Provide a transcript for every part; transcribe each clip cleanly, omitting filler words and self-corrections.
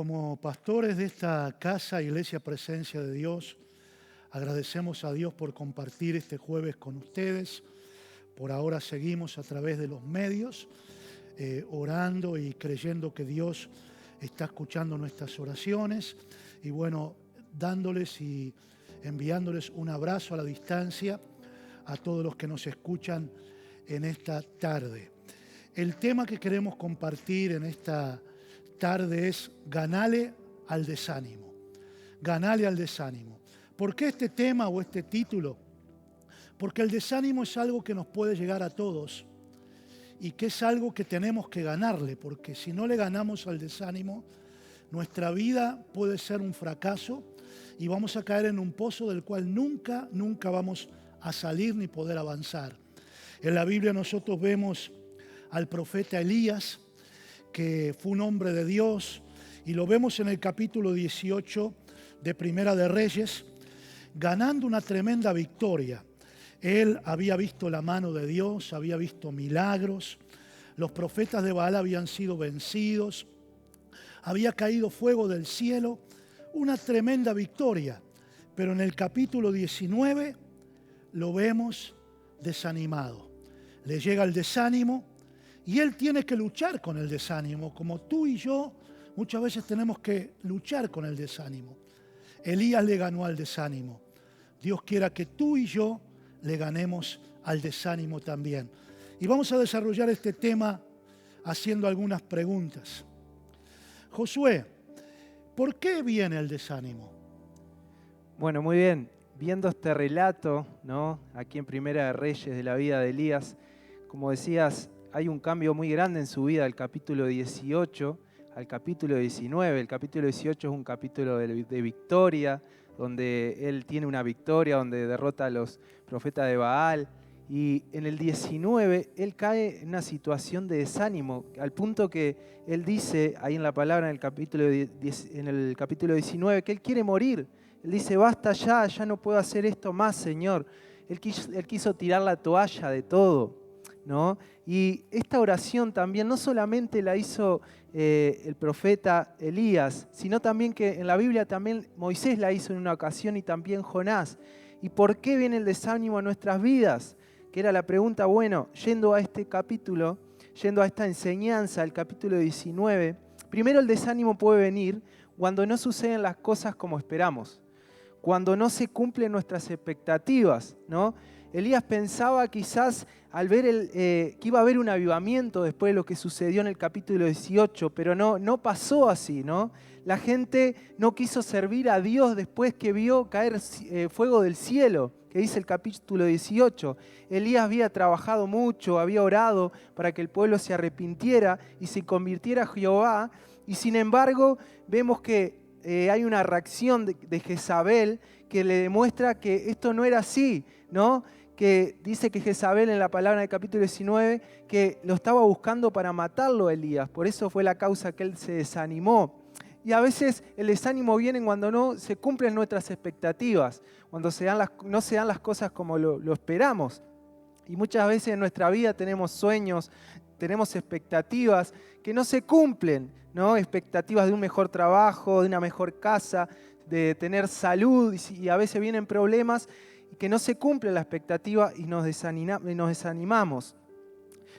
Como pastores de esta casa, Iglesia Presencia de Dios, agradecemos a Dios por compartir este jueves con ustedes. Por ahora seguimos a través de los medios, orando y creyendo que Dios está escuchando nuestras oraciones. Y bueno, dándoles y enviándoles un abrazo a la distancia a todos los que nos escuchan en esta tarde. El tema que queremos compartir en esta tarde es ganale al desánimo. Ganale al desánimo. ¿Por qué este tema o este título? Porque el desánimo es algo que nos puede llegar a todos y que es algo que tenemos que ganarle, porque si no le ganamos al desánimo, nuestra vida puede ser un fracaso y vamos a caer en un pozo del cual nunca vamos a salir ni poder avanzar. En la Biblia nosotros vemos al profeta Elías, que fue un hombre de Dios, y lo vemos en el capítulo 18 de Primera de Reyes, ganando una tremenda victoria. Él había visto la mano de Dios, había visto milagros, los profetas de Baal habían sido vencidos, había caído fuego del cielo, una tremenda victoria. Pero en el capítulo 19 lo vemos desanimado. Le llega el desánimo y él tiene que luchar con el desánimo, como tú y yo muchas veces tenemos que luchar con el desánimo. Elías le ganó al desánimo. Dios quiera que tú y yo le ganemos al desánimo también. Y vamos a desarrollar este tema haciendo algunas preguntas. Josué, ¿por qué viene el desánimo? Bueno, muy bien. Viendo este relato, ¿no? Aquí en Primera de Reyes de la vida de Elías, como decías, hay un cambio muy grande en su vida del capítulo 18 al capítulo 19. El capítulo 18 es un capítulo de victoria, donde él tiene una victoria, donde derrota a los profetas de Baal. Y en el 19 él cae en una situación de desánimo, al punto que él dice ahí en la palabra en el capítulo 19 que él quiere morir. Él dice, basta ya no puedo hacer esto más, Señor. Él quiso tirar la toalla de todo, ¿no? Y esta oración también no solamente la hizo el profeta Elías, sino también que en la Biblia también Moisés la hizo en una ocasión y también Jonás. ¿Y por qué viene el desánimo a nuestras vidas? Que era la pregunta, bueno, yendo a este capítulo, yendo a esta enseñanza, el capítulo 19, primero el desánimo puede venir cuando no suceden las cosas como esperamos, cuando no se cumplen nuestras expectativas, ¿no? Elías pensaba quizás al ver que iba a haber un avivamiento después de lo que sucedió en el capítulo 18, pero no pasó así, ¿no? La gente no quiso servir a Dios después que vio caer fuego del cielo, que dice el capítulo 18. Elías había trabajado mucho, había orado para que el pueblo se arrepintiera y se convirtiera a Jehová, y sin embargo vemos que hay una reacción de Jezabel que le demuestra que esto no era así, ¿no? Que dice que Jezabel en la palabra del capítulo 19 que lo estaba buscando para matarlo a Elías, por eso fue la causa que él se desanimó. Y a veces el desánimo viene cuando no se cumplen nuestras expectativas, cuando no se dan las cosas como lo esperamos. Y muchas veces en nuestra vida tenemos sueños, tenemos expectativas que no se cumplen, ¿no? Expectativas de un mejor trabajo, de una mejor casa, de tener salud, y a veces vienen problemas que no se cumple la expectativa y nos desanimamos.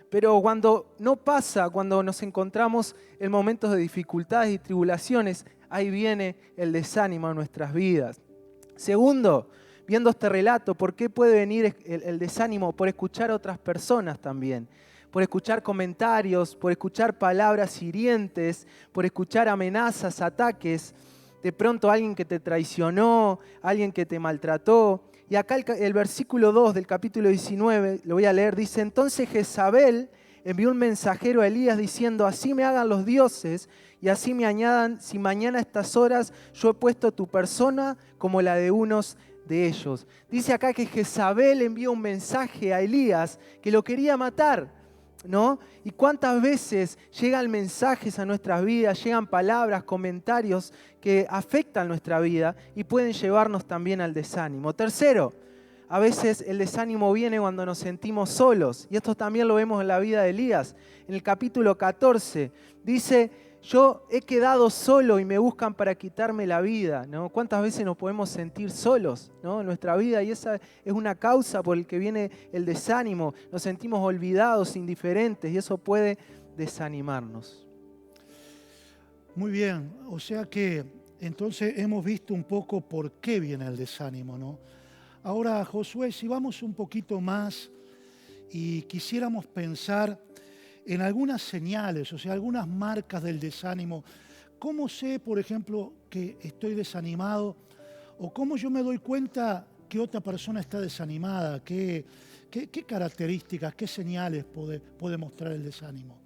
Pero cuando no pasa, cuando nos encontramos en momentos de dificultades y tribulaciones, ahí viene el desánimo a nuestras vidas. Segundo, viendo este relato, ¿por qué puede venir el desánimo? Por escuchar a otras personas también, por escuchar comentarios, por escuchar palabras hirientes, por escuchar amenazas, ataques, de pronto alguien que te traicionó, alguien que te maltrató. Y acá el versículo 2 del capítulo 19, lo voy a leer, dice, entonces Jezabel envió un mensajero a Elías diciendo, así me hagan los dioses y así me añadan, si mañana a estas horas yo he puesto tu persona como la de unos de ellos. Dice acá que Jezabel envió un mensaje a Elías que lo quería matar, ¿no? Y cuántas veces llegan mensajes a nuestras vidas, llegan palabras, comentarios que afectan nuestra vida y pueden llevarnos también al desánimo. Tercero, a veces el desánimo viene cuando nos sentimos solos, y esto también lo vemos en la vida de Elías. En el capítulo 14 dice yo he quedado solo y me buscan para quitarme la vida, ¿no? ¿Cuántas veces nos podemos sentir solos, ¿no? En nuestra vida, y esa es una causa por la que viene el desánimo. Nos sentimos olvidados, indiferentes, y eso puede desanimarnos. Muy bien, o sea que entonces hemos visto un poco por qué viene el desánimo, ¿no? Ahora, Josué, si vamos un poquito más y quisiéramos pensar en algunas señales, o sea, algunas marcas del desánimo. ¿Cómo sé, por ejemplo, que estoy desanimado? ¿O cómo yo me doy cuenta que otra persona está desanimada? ¿Qué características, qué señales puede mostrar el desánimo?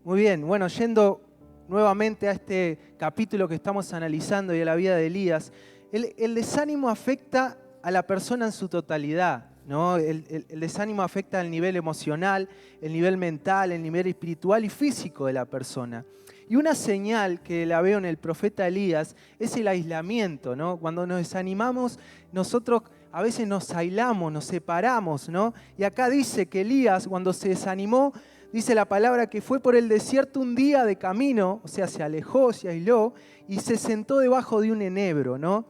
Muy bien, bueno, yendo nuevamente a este capítulo que estamos analizando y a la vida de Elías, el desánimo afecta a la persona en su totalidad, ¿no? El desánimo afecta al nivel emocional, el nivel mental, el nivel espiritual y físico de la persona. Y una señal que la veo en el profeta Elías es el aislamiento, ¿no? Cuando nos desanimamos, nosotros a veces nos aislamos, nos separamos, ¿no? Y acá dice que Elías, cuando se desanimó, dice la palabra que fue por el desierto un día de camino, o sea, se alejó, se aisló y se sentó debajo de un enebro, ¿no?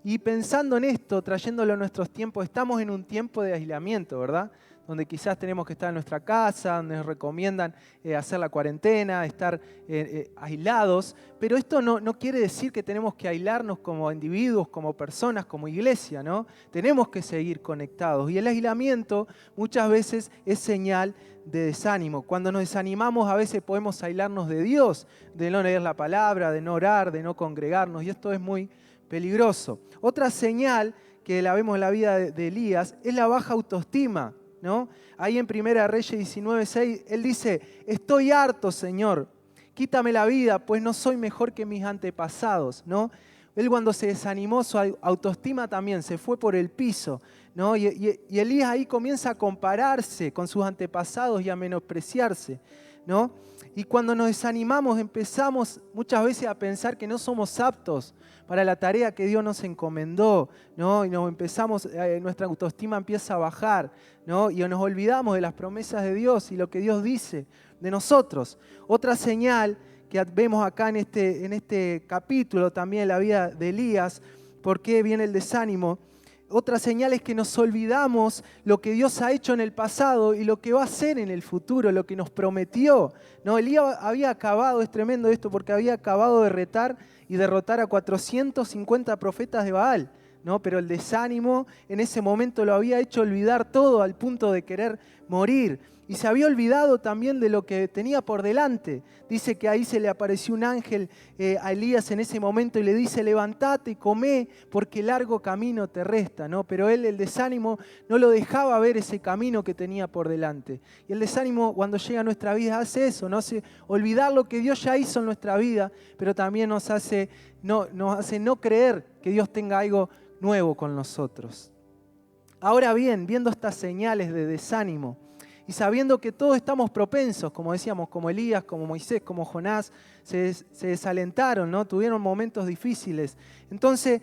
Y pensando en esto, trayéndolo a nuestros tiempos, estamos en un tiempo de aislamiento, ¿verdad? Donde quizás tenemos que estar en nuestra casa, donde nos recomiendan hacer la cuarentena, estar aislados, pero esto no quiere decir que tenemos que aislarnos como individuos, como personas, como iglesia, ¿no? Tenemos que seguir conectados y el aislamiento muchas veces es señal de desánimo. Cuando nos desanimamos a veces podemos aislarnos de Dios, de no leer la palabra, de no orar, de no congregarnos, y esto es muy peligroso. Otra señal que la vemos en la vida de Elías es la baja autoestima, ¿no? Ahí en 1 Reyes 19:6, él dice: estoy harto, Señor, quítame la vida, pues no soy mejor que mis antepasados, ¿no? Él cuando se desanimó, su autoestima también se fue por el piso, ¿no? Y Elías ahí comienza a compararse con sus antepasados y a menospreciarse, ¿no? Y cuando nos desanimamos empezamos muchas veces a pensar que no somos aptos para la tarea que Dios nos encomendó, ¿no? Y nuestra autoestima empieza a bajar, ¿no? Y nos olvidamos de las promesas de Dios y lo que Dios dice de nosotros. Otra señal que vemos acá en este capítulo, también en la vida de Elías, por qué viene el desánimo. Otra señal es que nos olvidamos lo que Dios ha hecho en el pasado y lo que va a hacer en el futuro, lo que nos prometió, ¿no? Elías había acabado, es tremendo esto, porque había acabado de retar y derrotar a 450 profetas de Baal, ¿no? Pero el desánimo en ese momento lo había hecho olvidar todo al punto de querer morir. Y se había olvidado también de lo que tenía por delante. Dice que ahí se le apareció un ángel a Elías en ese momento y le dice: levántate y comé porque largo camino te resta, ¿no? Pero él, el desánimo, no lo dejaba ver ese camino que tenía por delante. Y el desánimo, cuando llega a nuestra vida, hace eso, nos hace olvidar lo que Dios ya hizo en nuestra vida, pero también nos hace no creer que Dios tenga algo nuevo con nosotros. Ahora bien, viendo estas señales de desánimo, y sabiendo que todos estamos propensos, como decíamos, como Elías, como Moisés, como Jonás, se desalentaron, ¿no? Tuvieron momentos difíciles. Entonces,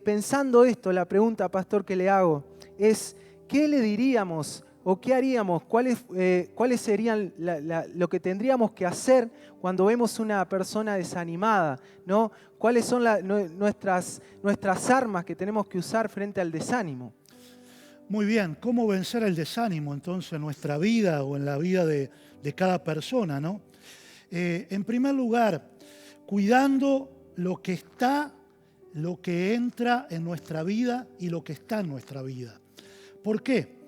pensando esto, la pregunta, pastor, que le hago es: ¿qué le diríamos o qué haríamos? ¿Cuáles serían lo que tendríamos que hacer cuando vemos una persona desanimada, ¿no? ¿Cuáles son nuestras armas que tenemos que usar frente al desánimo? Muy bien, ¿cómo vencer el desánimo entonces en nuestra vida o en la vida de cada persona, ¿no? En primer lugar, cuidando lo que entra en nuestra vida y lo que está en nuestra vida. ¿Por qué?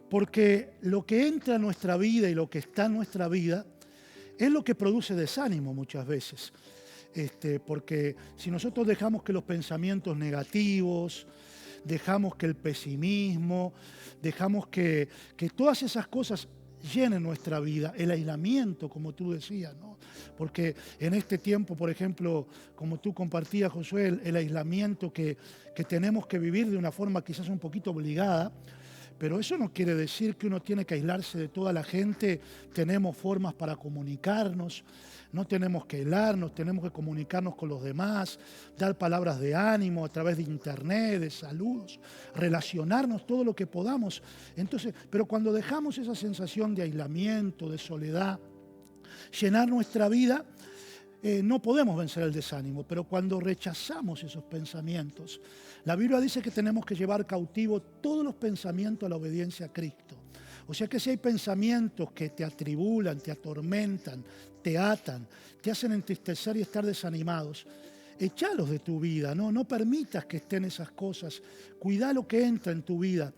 Porque lo que entra en nuestra vida y lo que está en nuestra vida es lo que produce desánimo muchas veces. Porque si nosotros dejamos que los pensamientos negativos, dejamos que el pesimismo, dejamos que todas esas cosas llenen nuestra vida, el aislamiento, como tú decías, ¿no? Porque en este tiempo, por ejemplo, como tú compartías, Josué, el aislamiento que tenemos que vivir de una forma quizás un poquito obligada, pero eso no quiere decir que uno tiene que aislarse de toda la gente. Tenemos formas para comunicarnos, no tenemos que aislarnos, tenemos que comunicarnos con los demás, dar palabras de ánimo a través de internet, de saludos, relacionarnos todo lo que podamos. Entonces, pero cuando dejamos esa sensación de aislamiento, de soledad, llenar nuestra vida, no podemos vencer el desánimo, pero cuando rechazamos esos pensamientos, la Biblia dice que tenemos que llevar cautivo todos los pensamientos a la obediencia a Cristo. O sea que si hay pensamientos que te atribulan, te atormentan, te atan, te hacen entristecer y estar desanimados, echalos de tu vida, no permitas que estén esas cosas. Cuida lo que entra en tu vida.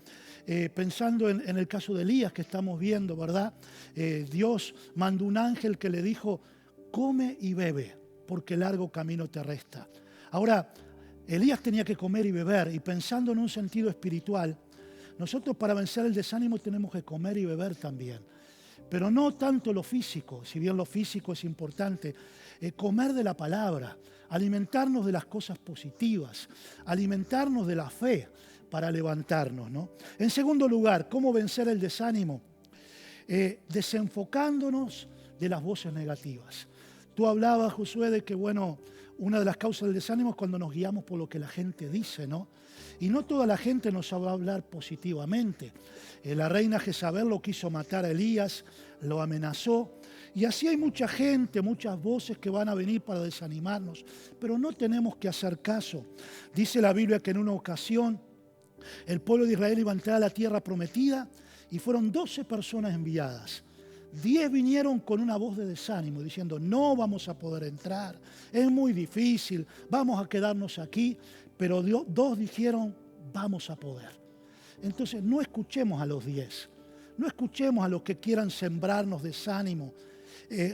Pensando en el caso de Elías que estamos viendo, ¿verdad? Dios mandó un ángel que le dijo: come y bebe, porque largo camino te resta. Ahora, Elías tenía que comer y beber, y pensando en un sentido espiritual, nosotros para vencer el desánimo tenemos que comer y beber también. Pero no tanto lo físico, si bien lo físico es importante, comer de la palabra, alimentarnos de las cosas positivas, alimentarnos de la fe para levantarnos, ¿no? En segundo lugar, ¿cómo vencer el desánimo? Desenfocándonos de las voces negativas. Tú hablabas, Josué, de que, una de las causas del desánimo es cuando nos guiamos por lo que la gente dice, ¿no? Y no toda la gente nos va a hablar positivamente. La reina Jezabel lo quiso matar a Elías, lo amenazó. Y así hay mucha gente, muchas voces que van a venir para desanimarnos. Pero no tenemos que hacer caso. Dice la Biblia que en una ocasión el pueblo de Israel iba a entrar a la tierra prometida y fueron 12 personas enviadas. 10 vinieron con una voz de desánimo, diciendo: no vamos a poder entrar, es muy difícil, vamos a quedarnos aquí. Pero 2 dijeron: vamos a poder. Entonces no escuchemos a los 10, no escuchemos a los que quieran sembrarnos desánimo,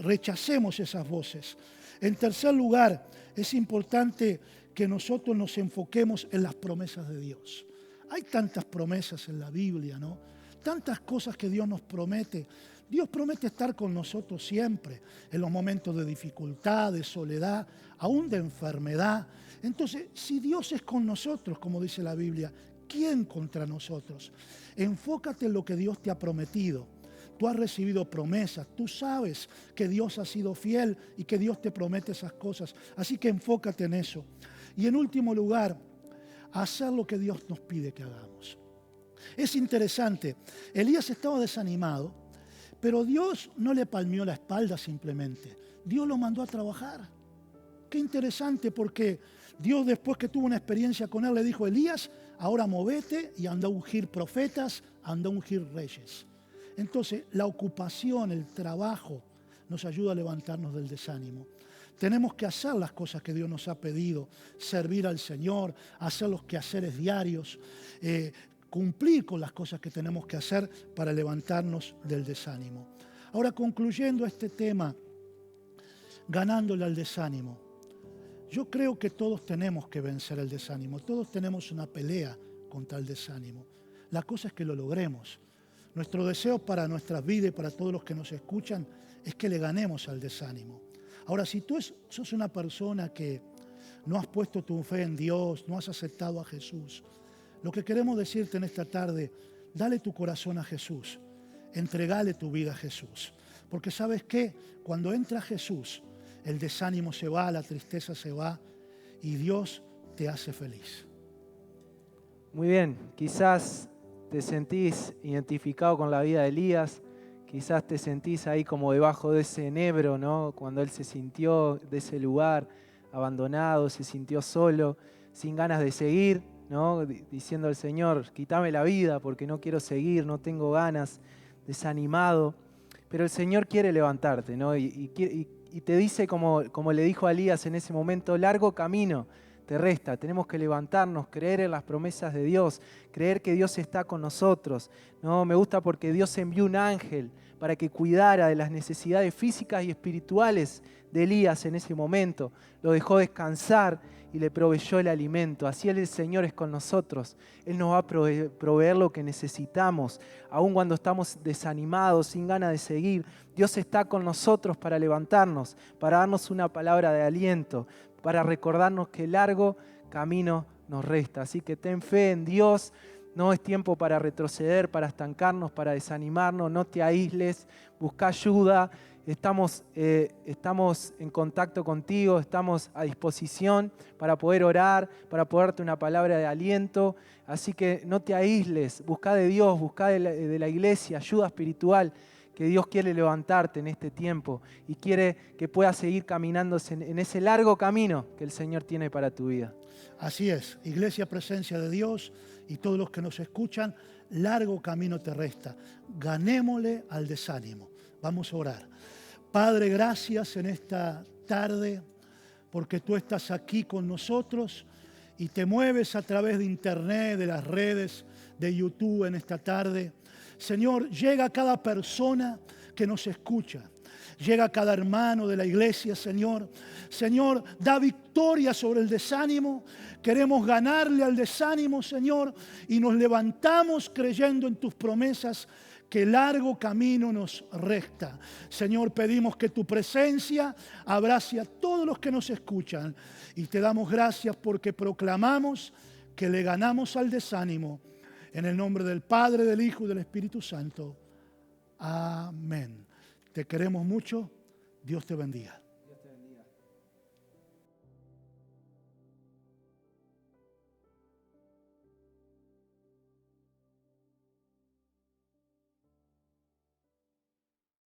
rechacemos esas voces. En tercer lugar, es importante que nosotros nos enfoquemos en las promesas de Dios. Hay tantas promesas en la Biblia, ¿no? Tantas cosas que Dios nos promete. Dios promete estar con nosotros siempre, en los momentos de dificultad, de soledad, aún de enfermedad. Entonces, si Dios es con nosotros, como dice la Biblia, ¿quién contra nosotros? Enfócate en lo que Dios te ha prometido. Tú has recibido promesas, tú sabes que Dios ha sido fiel y que Dios te promete esas cosas. Así que enfócate en eso. Y en último lugar, hacer lo que Dios nos pide que hagamos. Es interesante, Elías estaba desanimado, pero Dios no le palmeó la espalda simplemente. Dios lo mandó a trabajar. Qué interesante, porque Dios, después que tuvo una experiencia con él, le dijo: Elías, ahora movete y anda a ungir profetas, anda a ungir reyes. Entonces, la ocupación, el trabajo, nos ayuda a levantarnos del desánimo. Tenemos que hacer las cosas que Dios nos ha pedido, servir al Señor, hacer los quehaceres diarios, cumplir con las cosas que tenemos que hacer para levantarnos del desánimo. Ahora, concluyendo este tema, ganándole al desánimo, yo creo que todos tenemos que vencer el desánimo, todos tenemos una pelea contra el desánimo. La cosa es que lo logremos. Nuestro deseo para nuestras vidas y para todos los que nos escuchan es que le ganemos al desánimo. Ahora, si tú sos una persona que no has puesto tu fe en Dios, no has aceptado a Jesús, lo que queremos decirte en esta tarde: dale tu corazón a Jesús, entregale tu vida a Jesús. Porque ¿sabes qué? Cuando entra Jesús, el desánimo se va, la tristeza se va y Dios te hace feliz. Muy bien, quizás te sentís identificado con la vida de Elías, quizás te sentís ahí como debajo de ese enebro, ¿no? Cuando él se sintió de ese lugar abandonado, se sintió solo, sin ganas de seguir, ¿no? Diciendo al Señor: quítame la vida porque no quiero seguir, no tengo ganas, desanimado. Pero el Señor quiere levantarte, ¿no? Y te dice, como le dijo a Elías en ese momento: largo camino te resta. Tenemos que levantarnos, creer en las promesas de Dios, creer que Dios está con nosotros, ¿no? Me gusta porque Dios envió un ángel para que cuidara de las necesidades físicas y espirituales de Elías en ese momento. Lo dejó descansar y le proveyó el alimento. Así el Señor es con nosotros. Él nos va a proveer lo que necesitamos. Aun cuando estamos desanimados, sin ganas de seguir, Dios está con nosotros para levantarnos, para darnos una palabra de aliento, para recordarnos que largo camino nos resta. Así que ten fe en Dios. No es tiempo para retroceder, para estancarnos, para desanimarnos. No te aísles, busca ayuda. Estamos en contacto contigo, estamos a disposición para poder orar, para poder darte una palabra de aliento. Así que no te aísles, busca de Dios, busca de la iglesia, ayuda espiritual, que Dios quiere levantarte en este tiempo y quiere que puedas seguir caminando en ese largo camino que el Señor tiene para tu vida. Así es, Iglesia Presencia de Dios y todos los que nos escuchan, largo camino te resta. Ganémosle al desánimo. Vamos a orar. Padre, gracias en esta tarde porque tú estás aquí con nosotros y te mueves a través de internet, de las redes, de YouTube en esta tarde. Señor, llega a cada persona que nos escucha. Llega a cada hermano de la iglesia, Señor. Señor, da victoria sobre el desánimo. Queremos ganarle al desánimo, Señor, y nos levantamos creyendo en tus promesas que largo camino nos resta. Señor, pedimos que tu presencia abrace a todos los que nos escuchan y te damos gracias porque proclamamos que le ganamos al desánimo. En el nombre del Padre, del Hijo y del Espíritu Santo. Amén. Te queremos mucho. Dios te bendiga.